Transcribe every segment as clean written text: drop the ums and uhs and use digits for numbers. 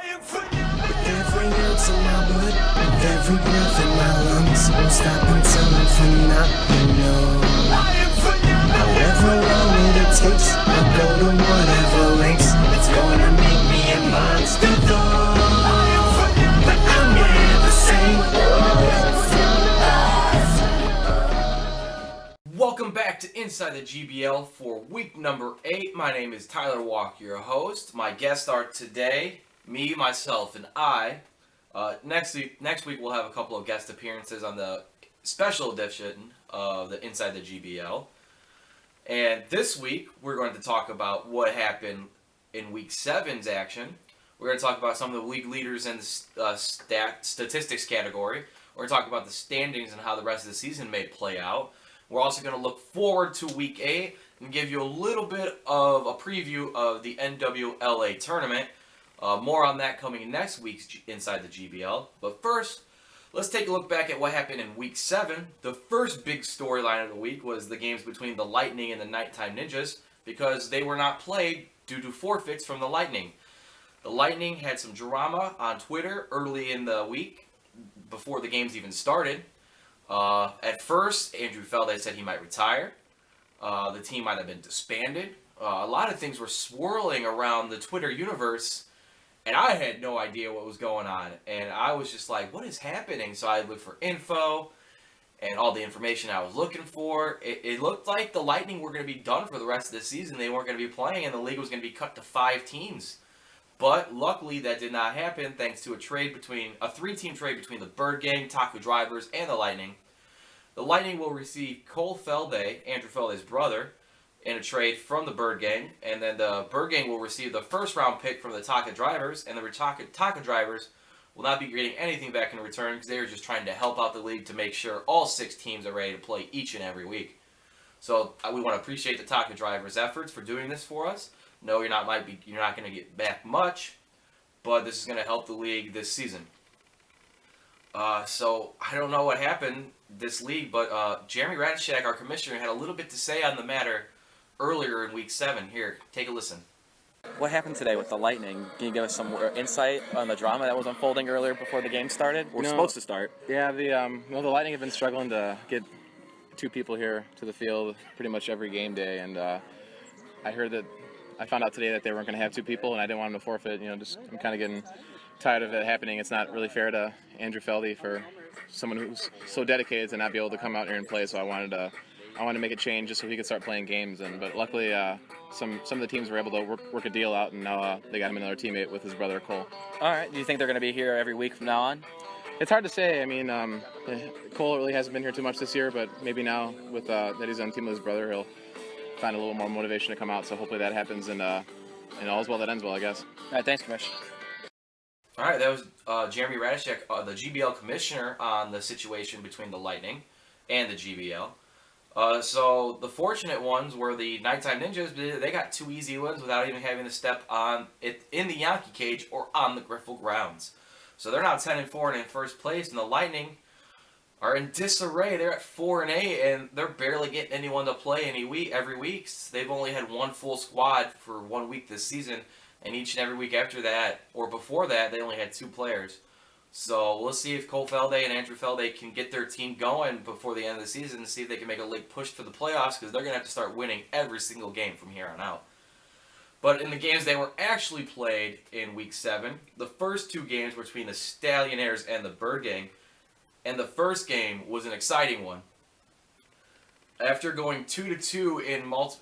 With every ounce of my blood, with every breath in my lungs, won't stop until I'm phenomenal. However long it takes, I'll go to whatever lengths. It's gonna make me a monster though, but I'm never sane. Welcome back to Inside the GBL for week number 8. My name is Tyler Walker, your host. My guests are today, me, myself, and I. Next week we'll have a couple of guest appearances on the special edition of the Inside the GBL. And this week we're going to talk about what happened in week 7's action. We're going to talk about some of the league leaders in the statistics category. We're going to talk about the standings and how the rest of the season may play out. We're also going to look forward to week 8 and give you a little bit of a preview of the NWLA tournament. More on that coming next week's Inside the GBL. But first, let's take a look back at what happened in week 7. The first big storyline of the week was the games between the Lightning and the Nighttime Ninjas, because they were not played due to forfeits from the Lightning. The Lightning had some drama on Twitter early in the week, before the games even started. At first, Andrew Felde said he might retire. The team might have been disbanded. A lot of things were swirling around the Twitter universe, and I had no idea what was going on. And I was just like, what is happening? So I looked for info and all the information I was looking for. It looked like the Lightning were going to be done for the rest of the season. They weren't going to be playing, and the league was going to be cut to 5 teams. But luckily, that did not happen thanks to a 3-team trade between the Bird Gang, Taco Drivers, and the Lightning. The Lightning will receive Cole Felde, Andrew Felde's brother, in a trade from the Bird Gang, and then the Bird Gang will receive the first-round pick from the Taco Drivers, and the Taco Drivers will not be getting anything back in return because they are just trying to help out the league to make sure all 6 teams are ready to play each and every week. So we want to appreciate the Taco Drivers' efforts for doing this for us. No, you're not going to get back much, but this is going to help the league this season. So I don't know what happened this league, but Jeremy Radishak, our commissioner, had a little bit to say on the matter earlier in week 7. Here, take a listen. What happened today with the Lightning? Can you give us some insight on the drama that was unfolding earlier before the game started? We're supposed to start. Yeah, the Lightning have been struggling to get 2 people here to the field pretty much every game day, and I found out today that they weren't going to have 2 people, and I didn't want them to forfeit. I'm kind of getting tired of it happening. It's not really fair to Andrew Felde for someone who's so dedicated to not be able to come out here and play. So I wanted to make a change just so he could start playing games. But luckily, some of the teams were able to work a deal out, and now they got him another teammate with his brother Cole. All right. Do you think they're going to be here every week from now on? It's hard to say. I mean, Cole really hasn't been here too much this year, but maybe now with that he's on team with his brother, he'll find a little more motivation to come out. So hopefully that happens, and all's well that ends well, I guess. All right. Thanks, Commish. All right, that was Jeremy Radishak, the GBL commissioner, on the situation between the Lightning and the GBL. So the fortunate ones were the Nighttime Ninjas. They got 2 easy wins without even having to step on it in the Yankee cage or on the Griffel grounds. So they're now 10-4 and in first place, and the Lightning are in disarray. They're at 4-8, and they're barely getting anyone to play every week. They've only had 1 full squad for 1 week this season. And each and every week after that, or before that, they only had 2 players. So we'll see if Cole Felde and Andrew Felde can get their team going before the end of the season and see if they can make a league push for the playoffs, because they're going to have to start winning every single game from here on out. But in the games that were actually played in week 7, the first 2 games were between the Stallionaires and the Bird Gang. And the first game was an exciting one. After going 2-2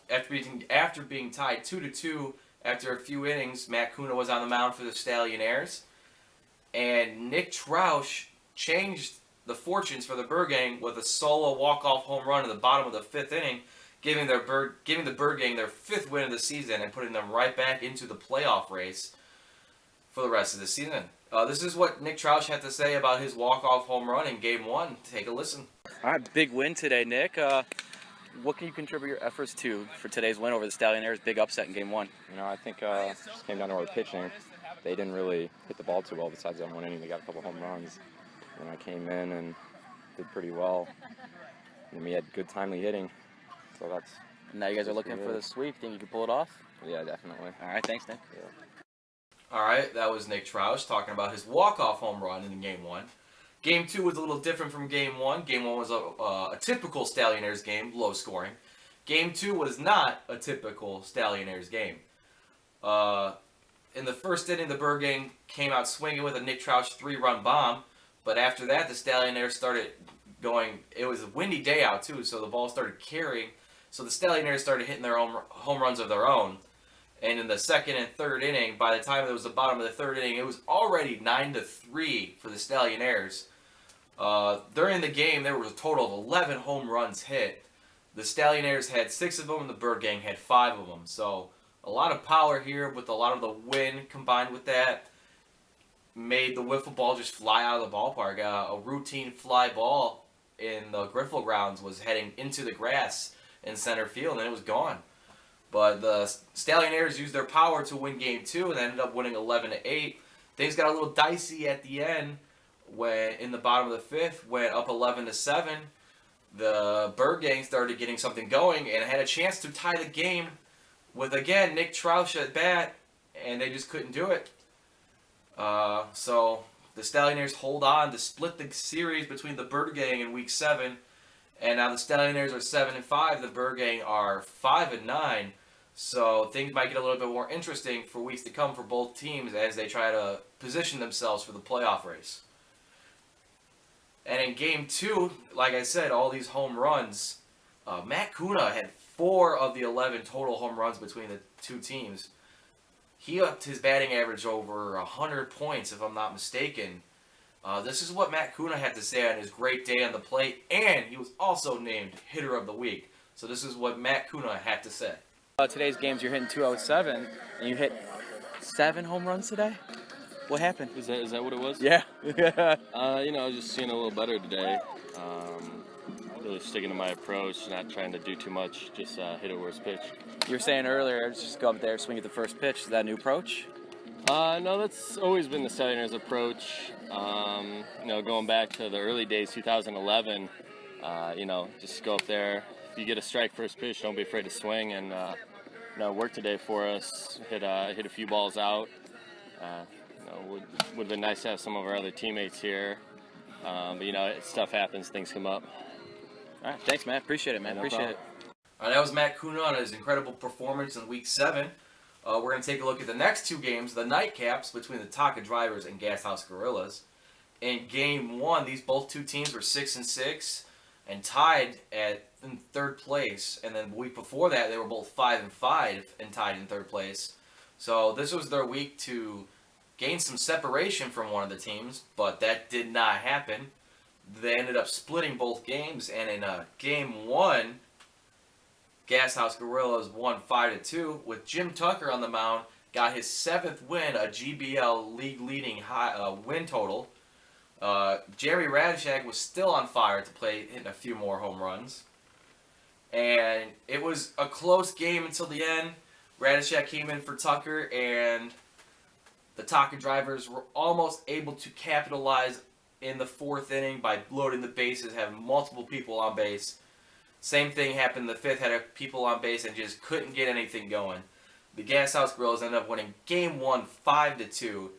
after being tied 2-2, after a few innings, Matt Kuna was on the mound for the Stallionaires, and Nick Troush changed the fortunes for the Bird Gang with a solo walk-off home run in the bottom of the 5th inning, giving the Bird Gang their 5th win of the season and putting them right back into the playoff race for the rest of the season. This is what Nick Troush had to say about his walk-off home run in Game 1. Take a listen. All right, big win today, Nick. What can you contribute your efforts to for today's win over the Stallionaires' big upset in Game 1? I think it just came down to our pitching. They didn't really hit the ball too well besides that 1 inning. They got a couple home runs. And I came in and did pretty well. And we had good timely hitting. So that's... Now you guys are looking for the sweep. Think you can pull it off? Yeah, definitely. All right, thanks, Nick. Yeah. All right, that was Nick Troush talking about his walk-off home run in Game 1. Game 2 was a little different from Game 1. Game 1 was a typical Stallionaires game, low scoring. Game 2 was not a typical Stallionaires game. In the first inning, the Bird Gang came out swinging with a Nick Troush 3-run bomb, but after that, the Stallionaires started going. It was a windy day out too, so the ball started carrying. So the Stallionaires started hitting their own home runs of their own. And in the second and third inning, by the time it was the bottom of the third inning, it was already 9-3 for the Stallionaires. During the game, there was a total of 11 home runs hit. The Stallionaires had 6 of them, and the Bird Gang had 5 of them. So a lot of power here with a lot of the wind combined with that made the wiffle ball just fly out of the ballpark. A routine fly ball in the Griffel grounds was heading into the grass in center field, and it was gone. But the Stallionaires used their power to win Game 2 and ended up winning 11-8. Things got a little dicey at the end when in the bottom of the 5th, went up 11-7. The Bird Gang started getting something going and had a chance to tie the game with, again, Nick Troush at bat, and they just couldn't do it. So the Stallionaires hold on to split the series between the Bird Gang in Week 7. And now the Stallionaires are 7-5. The Bird Gang are 5-9. So things might get a little bit more interesting for weeks to come for both teams as they try to position themselves for the playoff race. And in Game 2, like I said, all these home runs. Matt Kuna had 4 of the 11 total home runs between the two teams. He upped his batting average over 100 points, if I'm not mistaken. This is what Matt Kuna had to say on his great day on the plate, and he was also named Hitter of the Week. So this is what Matt Kuna had to say. Today's games, you're hitting 207, and you hit 7 home runs today? What happened? Is that what it was? Yeah. I was just seeing a little better today. Really sticking to my approach, not trying to do too much, just hit it where it's pitched. You were saying earlier, just go up there, swing at the first pitch. Is that a new approach? No, that's always been the Stallionaires' approach. Going back to the early days, 2011, just go up there. If you get a strike first pitch, don't be afraid to swing. And, work today for us, hit a few balls out. Would have been nice to have some of our other teammates here. But, stuff happens, things come up. All right, thanks, man. Appreciate it, man. No Appreciate problem. it. All right, that was Matt Kuna on his incredible performance in Week 7. We're going to take a look at the next 2 games, the nightcaps between the Taka Drivers and Gashouse Gorillas. In Game 1, these both two teams were 6-6 and tied in 3rd place. And then the week before that, they were both 5-5 and tied in 3rd place. So this was their week to gain some separation from one of the teams, but that did not happen. They ended up splitting both games, and in Game 1, Gashouse Gorillas won 5-2 with Jim Tucker on the mound. Got his 7th win, a GBL league-leading win total. Jerry Radishak was still on fire to play, hitting a few more home runs. And it was a close game until the end. Radishak came in for Tucker, and the Taka Drivers were almost able to capitalize in the 4th inning by loading the bases, having multiple people on base. Same thing happened in the 5th, had people on base and just couldn't get anything going. The Gashouse Gorillas ended up winning Game 1 5-2,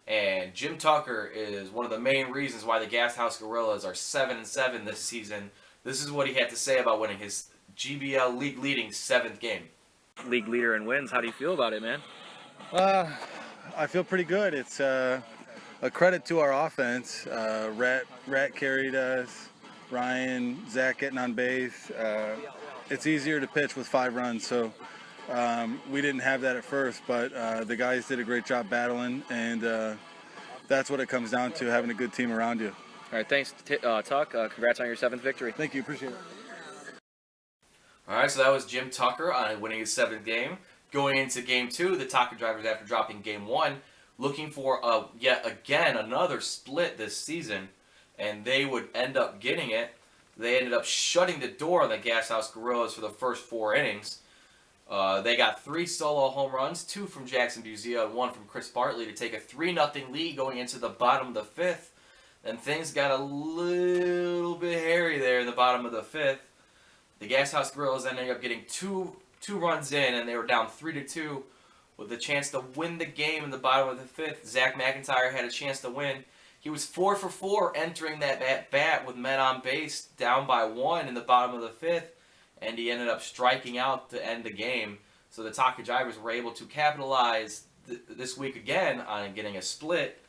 and Jim Tucker is one of the main reasons why the Gashouse Gorillas are 7-7 this season. This is what he had to say about winning his GBL league-leading 7th game. League leader in wins. How do you feel about it, man? I feel pretty good. It's a credit to our offense. Rat carried us. Ryan, Zach getting on base. It's easier to pitch with 5 runs, so we didn't have that at first, but the guys did a great job battling, and that's what it comes down to, having a good team around you. All right, thanks, Tuck. Congrats on your 7th victory. Thank you, appreciate it. All right, so that was Jim Tucker on winning his 7th game. Going into Game 2, the Taka Drivers, after dropping Game 1, looking for yet again another split this season, and they would end up getting it. They ended up shutting the door on the Gashouse Gorillas for the first 4 innings. They got 3 solo home runs, 2 from Jackson Buzia and 1 from Chris Bartley to take a 3-0 lead going into the bottom of the 5th. Then things got a little bit hairy there in the bottom of the 5th. The Gashouse Gorillas ended up getting two runs in, and they were down 3-2 with a chance to win the game in the bottom of the fifth. Zach McIntyre had a chance to win. He was 4 for 4 entering that at-bat with men on base, down by 1 in the bottom of the fifth, and he ended up striking out to end the game. So the Taka Drivers were able to capitalize this week again on getting a split.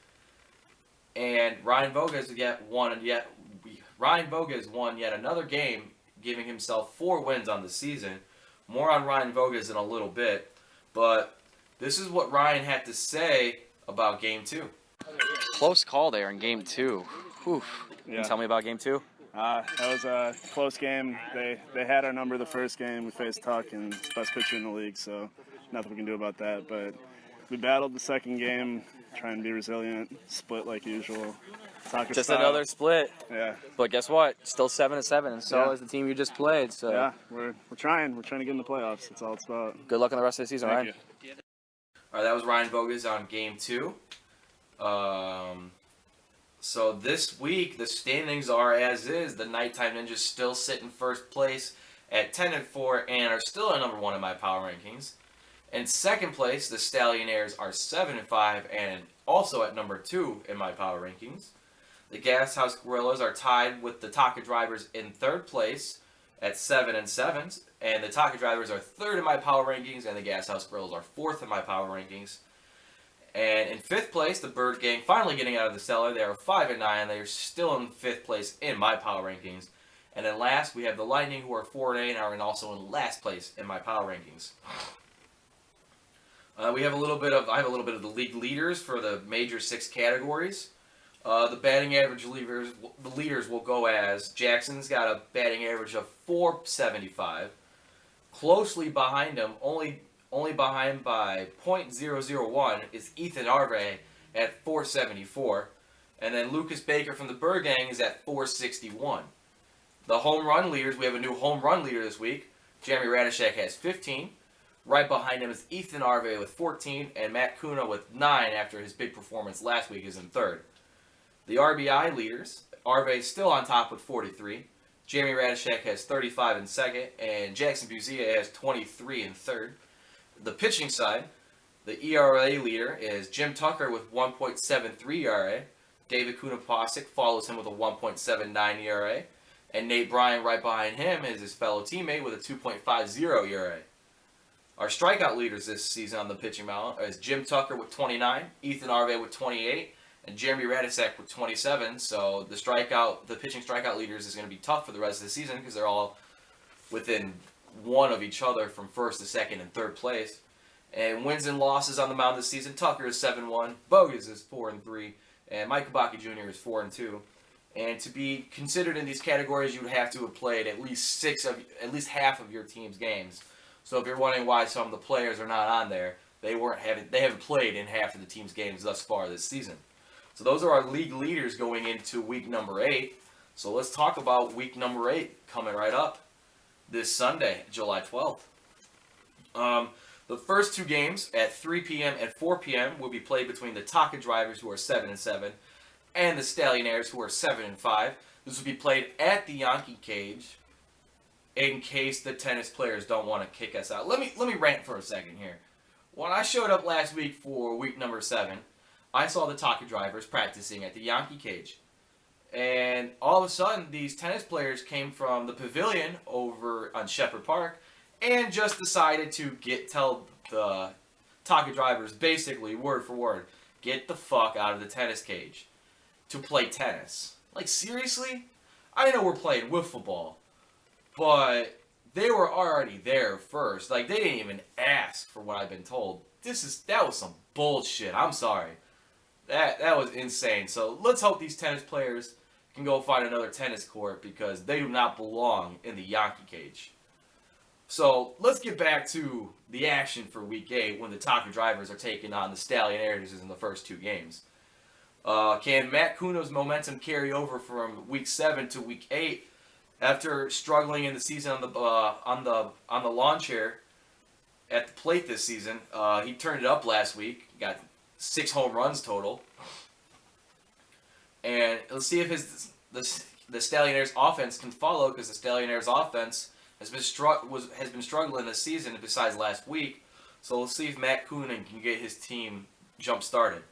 And Ryan Bogues won yet another game, giving himself 4 wins on the season. More on Ryan Bogues in a little bit, but this is what Ryan had to say about Game 2. Close call there in Game 2. Oof. Can you tell me about Game 2? That was a close game. They had our number the first game. We faced Tuck, and it's the best pitcher in the league, so nothing we can do about that. But we battled the second game, trying to be resilient, split like usual. Just style. Another split. Yeah. But guess what? Still 7-7, and so is the team you just played. So yeah, we're trying. We're trying to get in the playoffs. That's all it's about. Good luck in the rest of the season, Ryan. Thank you. All right, that was Ryan Bogues on Game 2. So this week, the standings are as is. The Nighttime Ninjas still sit in first place at 10-4 and are still at number 1 in my power rankings. In second place, the Stallionaires are 7-5 and also at number 2 in my power rankings. The Gas House Gorillas are tied with the Taka Drivers in third place at 7-7, and the Taka Drivers are 3rd in my power rankings, and the Gas House Gorillas are 4th in my power rankings. And in 5th place, the Bird Gang finally getting out of the cellar. They are 5-9. They are still in 5th place in my power rankings. And then last, we have the Lightning, who are 4-8 and are also in last place in my power rankings. I have a little bit of the league leaders for the major 6 categories. The batting average leaders will go as Jackson's got a batting average of .475. Closely behind him, only behind by .001 is Ethan Arve at .474, and then Lucas Baker from the Bird Gang is at .461. The home run leaders, we have a new home run leader this week. Jeremy Radishek has 15. Right behind him is Ethan Arve with 14, and Matt Kuna with 9 after his big performance last week is in 3rd. The RBI leaders, Arve is still on top with 43. Jeremy Radishek has 35 in 2nd, and Jackson Buzia has 23 in 3rd. The pitching side, the ERA leader is Jim Tucker with 1.73 ERA. David Kunapasic follows him with a 1.79 ERA. And Nate Bryan right behind him is his fellow teammate with a 2.50 ERA. Our strikeout leaders this season on the pitching mound is Jim Tucker with 29, Ethan Arve with 28, and Jeremy Radishek with 27. So the pitching strikeout leaders is going to be tough for the rest of the season because they're all within 1 of each other from 1st to 2nd and 3rd place. And wins and losses on the mound this season, Tucker is 7-1, Bogues is 4-3, and Mike Kabaki Jr. is 4-2. And to be considered in these categories, you would have to have played at least half of your team's games. So if you're wondering why some of the players are not on there, they haven't played in half of the team's games thus far this season. So those are our league leaders going into week number 8. So let's talk about week number 8 coming right up this Sunday, July 12th. The first 2 games at 3 p.m. and 4 p.m. will be played between the Taka Drivers, who are 7-7, and the Stallionaires, who are 7-5. This will be played at the Yankee Cage, in case the tennis players don't want to kick us out. Let me rant for a second here. When I showed up last week for week number 7, I saw the Taka Drivers practicing at the Yankee Cage. And all of a sudden, these tennis players came from the pavilion over on Shepherd Park and just decided to tell the Taka Drivers, basically, word for word, get the fuck out of the tennis cage to play tennis. Like, seriously? I know we're playing wiffle ball, but they were already there first. Like, they didn't even ask for what I've been told. That was some bullshit. I'm sorry. That was insane. So let's hope these tennis players can go find another tennis court because they do not belong in the Yankee Cage. So let's get back to the action for week 8 when the Taka Drivers are taking on the Stallionaires in the first 2 games. Can Matt Kuno's momentum carry over from week 7 to week 8 after struggling in the season on the lawn chair at the plate this season? He turned it up last week. He got 6 home runs total. And let's see if the Stallionaires offense can follow, because the Stallionaires offense has been struggling this season besides last week. So let's see if Matt Kunin can get his team jump started.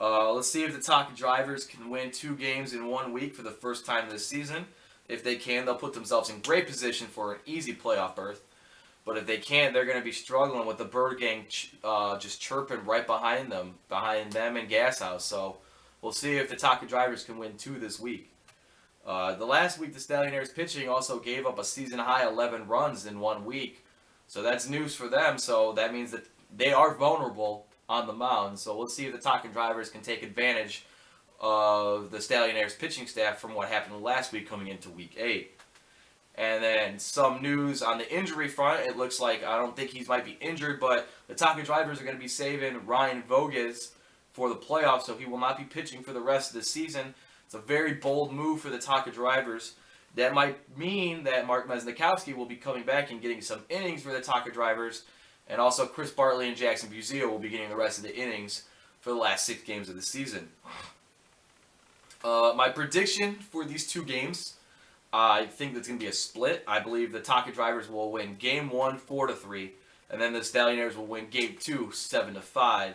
Let's see if the Taka Drivers can win 2 games in 1 week for the first time this season. If they can, they'll put themselves in great position for an easy playoff berth. But if they can't, they're going to be struggling with the Bird Gang just chirping right behind them and Gas House. So we'll see if the Taka Drivers can win 2 this week. The last week, the Stallionaires pitching also gave up a season-high 11 runs in 1 week. So that's news for them. So that means that they are vulnerable on the mound. So we'll see if the Taka Drivers can take advantage of the Stallionaires pitching staff from what happened last week coming into Week 8. And then some news on the injury front. It looks like, I don't think he might be injured, but the Taka Drivers are going to be saving Ryan Voges for the playoffs, so he will not be pitching for the rest of the season. It's a very bold move for the Taka Drivers. That might mean that Mark Mesnikowski will be coming back and getting some innings for the Taka Drivers, and also Chris Bartley and Jackson Buzio will be getting the rest of the innings for the last 6 games of the season. My prediction for these 2 games, I think that's going to be a split. I believe the Taka Drivers will win Game 1 4-3, and then the Stallionaires will win Game 2 7-5.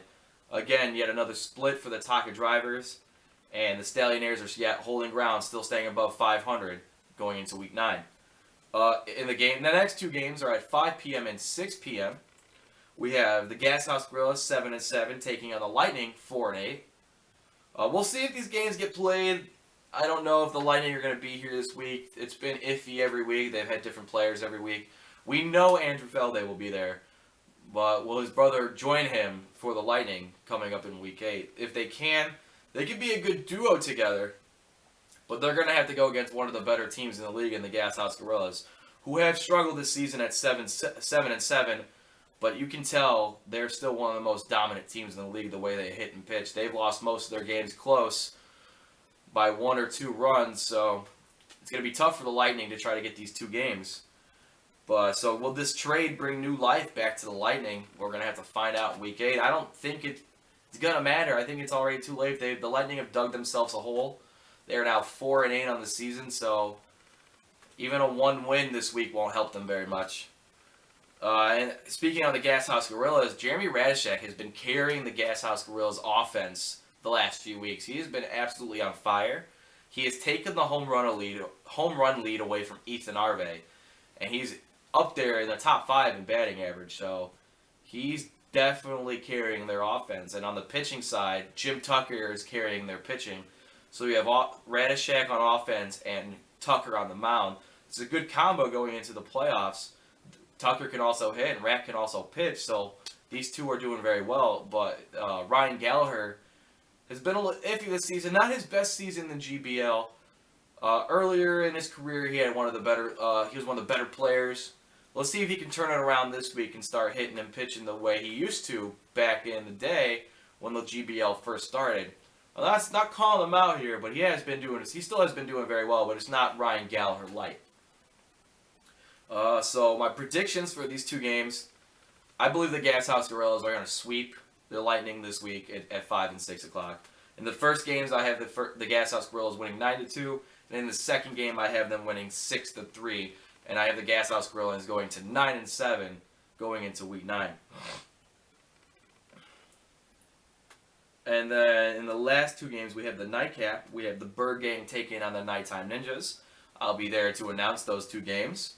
Again, yet another split for the Taka Drivers, and the Stallionaires are yet holding ground, still staying above 500 going into Week 9. The next 2 games are at 5 p.m. and 6 p.m. We have the Gas House Gorillas 7-7 taking on the Lightning 4-8. We'll see if these games get played. I don't know if the Lightning are going to be here this week. It's been iffy every week. They've had different players every week. We know Andrew Felde will be there, but will his brother join him for the Lightning coming up in Week 8? If they can, they could be a good duo together, but they're going to have to go against one of the better teams in the league in the Gas House Gorillas, who have struggled this season at 7-7, but you can tell they're still one of the most dominant teams in the league the way they hit and pitch. They've lost most of their games close by 1 or 2 runs, so it's going to be tough for the Lightning to try to get these 2 games. But so will this trade bring new life back to the Lightning? We're going to have to find out in Week 8. I don't think it's going to matter. I think it's already too late. The Lightning have dug themselves a hole. They are now 4-8 on the season, so even a 1 win this week won't help them very much. And speaking of the Gas House Gorillas, Jeremy Radishek has been carrying the Gas House Gorillas offense the last few weeks. He has been absolutely on fire. He has taken the home run lead away from Ethan Arve, and he's up there in the top 5 in batting average. So he's definitely carrying their offense. And on the pitching side, Jim Tucker is carrying their pitching. So you have Radishek on offense and Tucker on the mound. It's a good combo going into the playoffs. Tucker can also hit, and Rat can also pitch, so these 2 are doing very well. But Ryan Gallagher has been a little iffy this season. Not his best season in GBL. Earlier in his career, he had one of the better. He was one of the better players. Let's see if he can turn it around this week and start hitting and pitching the way he used to back in the day when the GBL first started. Well, that's not calling him out here, but he has been doing. He still has been doing very well, but it's not Ryan Gallagher light. So my predictions for these 2 games, I believe the Gas House Gorillas are going to sweep the Lightning this week at 5 and 6 o'clock. In the first games, I have the Gas House Gorillas winning 9-2, and in the second game, I have them winning 6-3, and I have the Gas House Gorillas going to 9-7 going into Week 9. And then in the last 2 games, we have the nightcap. We have the Bird Gang taking on the Nighttime Ninjas. I'll be there to announce those 2 games.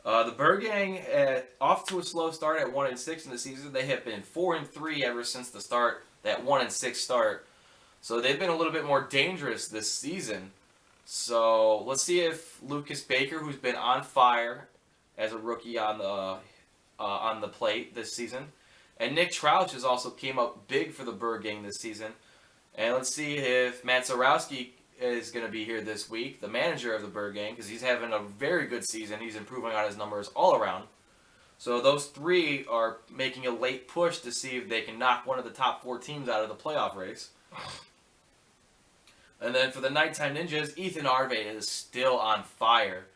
The Bird Gang, off to a slow start at 1-6 in the season. They have been 4-3 ever since the start, that 1-6 start. So they've been a little bit more dangerous this season. So let's see if Lucas Baker, who's been on fire as a rookie on the plate this season, and Nick Trouch has also came up big for the Bird Gang this season. And let's see if Matt Zarowski is going to be here this week, the manager of the Bird Gang, because he's having a very good season. He's improving on his numbers all around. So those 3 are making a late push to see if they can knock one of the top 4 teams out of the playoff race. And then for the Nighttime Ninjas, Ethan Arve is still on fire.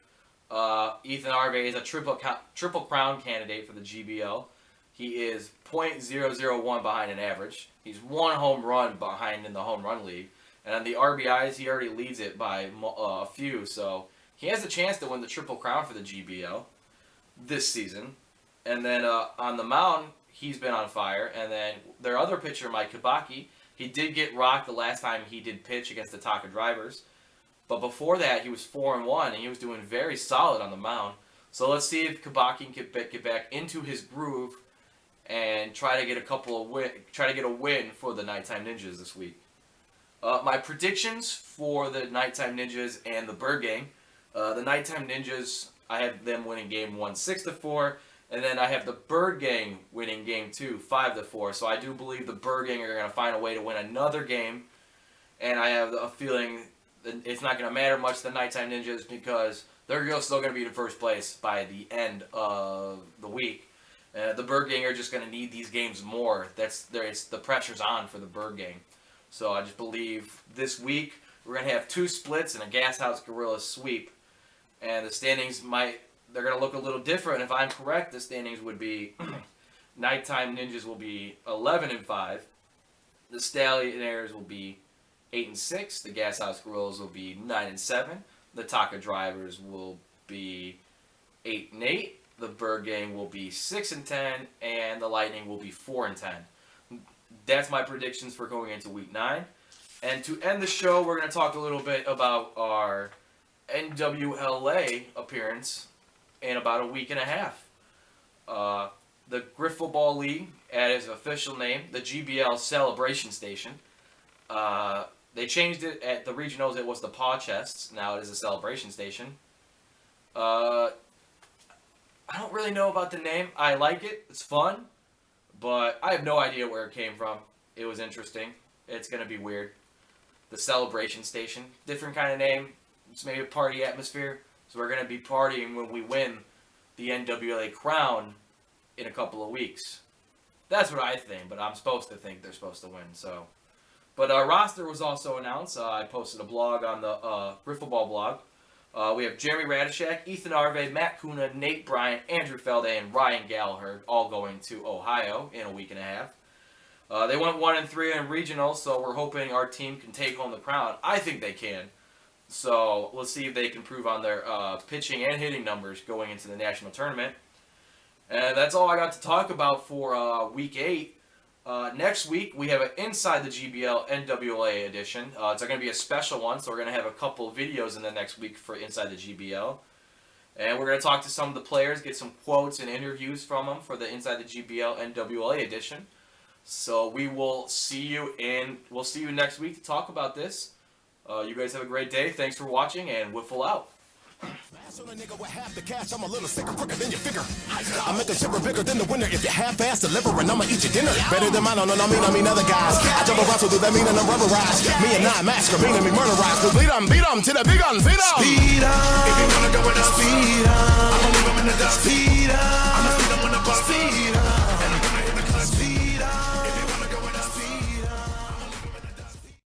Ethan Arve is a triple crown candidate for the GBL. He is .001 behind an average. He's 1 home run behind in the home run league. And on the RBIs, he already leads it by a few. So he has a chance to win the Triple Crown for the GBL this season. And then on the mound, He's been on fire. And then their other pitcher, Mike Kabaki, he did get rocked the last time he did pitch against the Taka Drivers. But before that, he was 4-1, and he was doing very solid on the mound. So let's see if Kabaki can get back into his groove and try to get a win for the Nighttime Ninjas this week. My predictions for the Nighttime Ninjas and the Bird Gang. The Nighttime Ninjas, I have them winning game 1 6-4, and then I have the Bird Gang winning game 2 5-4. So I do believe the Bird Gang are going to find a way to win another game, and I have a feeling that it's not going to matter much to the Nighttime Ninjas because they're still going to be in first place by the end of the week. The Bird Gang are just going to need these games more. The pressure's on for the Bird Gang. So I just believe this week we're going to have 2 splits and a Gas House Gorilla sweep. And the standings they're going to look a little different. If I'm correct, the standings would be Nighttime Ninjas will be 11-5. The Stallionaires will be 8-6. The Gas House Gorillas will be 9-7. The Taka Drivers will be 8-8. The Bird Gang will be 6-10, and the Lightning will be 4-10. That's my predictions for going into Week 9. And to end the show, we're going to talk a little bit about our NWLA appearance in about a week and a half. The Griff Football League, at its official name, the GBL Celebration Station. They changed it at the regionals. It was the Paw Chests. Now it is a Celebration Station. I don't really know about the name. I like it. It's fun. But I have no idea where it came from. It was interesting. It's going to be weird. The Celebration Station. Different kind of name. It's maybe a party atmosphere. So we're going to be partying when we win the NWLA crown in a couple of weeks. That's what I think, but I'm supposed to think they're supposed to win. So, but our roster was also announced. I posted a blog on the Griff Football blog. We have Jeremy Radishak, Ethan Arve, Matt Kuna, Nate Bryant, Andrew Felday, and Ryan Gallagher all going to Ohio in a week and a half. They went 1-3 in regionals, so we're hoping our team can take home the crown. I think they can. So let's see if they can prove on their pitching and hitting numbers going into the national tournament. And that's all I got to talk about for Week 8. Next week, we have an Inside the GBL NWLA edition. It's going to be a special one, so we're going to have a couple of videos in the next week for Inside the GBL. And we're going to talk to some of the players, get some quotes and interviews from them for the Inside the GBL NWLA edition. So we'll see you next week to talk about this. You guys have a great day. Thanks for watching, and Wiffle out. So a nigga with half the cash, I'm a little sicker, quicker than you figure. I make a shipper bigger than the winner. If you half-ass delivering, I'ma eat your dinner. Better than mine, I mean other guys. I jump around, so do that mean I'm rubberized? Me and I mask, meaning me murderized. We beat 'em till the big guns, Speed on. If you wanna go with us, speed